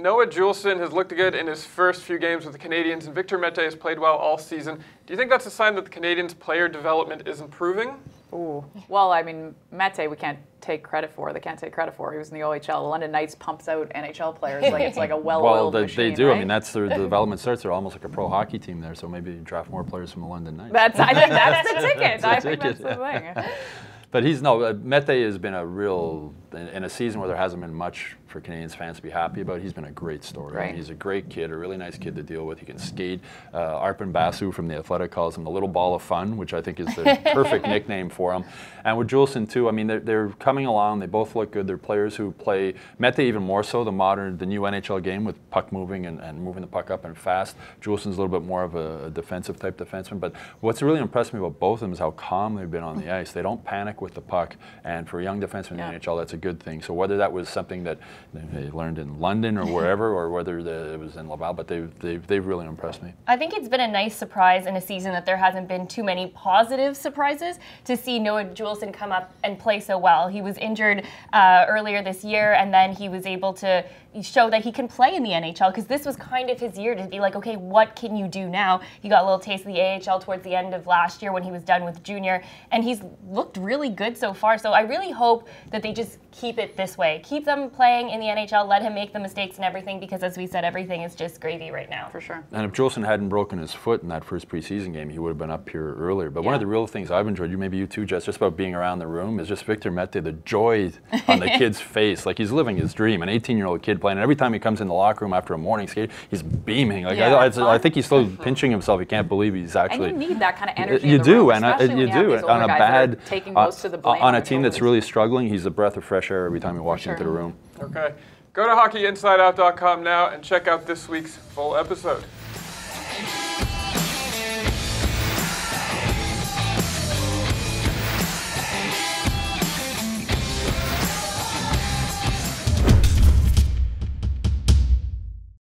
Noah Juulsen has looked good in his first few games with the Canadiens, and Victor Mete has played well all season. Do you think that's a sign that the Canadiens' player development is improving? Ooh. Well, I mean, Mete, we can't take credit for. They can't take credit for. He was in the OHL. The London Knights pumps out NHL players like it's like a well-oiled machine. They do. Right? I mean, that's their development starts. They're almost like a pro hockey team there. So maybe draft more players from the London Knights. I think that's the ticket. I think that's the thing. But Mete has been a real, in a season where there hasn't been much for Canadiens fans to be happy about, he's been a great story. Right. I mean, he's a great kid, a really nice kid to deal with. He can skate. Arpon Basu from The Athletic calls him the little ball of fun, which I think is the perfect nickname for him. And with Juulsen too, I mean, they're coming along. They both look good. They're players who play, Mete even more so, the new NHL game with puck moving and moving the puck up and fast. Juulsen's a little bit more of a defensive type defenseman. But what's really impressed me about both of them is how calm they've been on the ice. They don't panic with the puck. And for a young defenseman in the NHL, that's a good thing. So whether that was something that they learned in London or wherever, or whether it was in Laval, but they've really impressed me. I think it's been a nice surprise in a season that there hasn't been too many positive surprises to see Noah Juulsen come up and play so well. He was injured earlier this year, and then he was able to show that he can play in the NHL, because this was kind of his year to be like, okay, what can you do now? He got a little taste of the AHL towards the end of last year when he was done with junior, and he's looked really good so far. So I really hope that they just keep it this way. Keep them playing in the NHL, let him make the mistakes and everything, because as we said, everything is just gravy right now. For sure. And if Juulsen hadn't broken his foot in that first preseason game, he would have been up here earlier. But one of the real things I've enjoyed, maybe you too, Jess, just about being around the room, is just Victor Mete, the joy on the kid's face. Like, he's living his dream, an 18-year-old kid playing. And every time he comes in the locker room after a morning skate, he's beaming. Like, I think he's still pinching himself. He can't believe he's actually. And you need that kind of energy. You in the do, room, and you do. On a bad, taking most of the blame on a team that's really struggling, he's a breath of fresh air every time he walks into the room. Okay. Go to hockeyinsideout.com now and check out this week's full episode.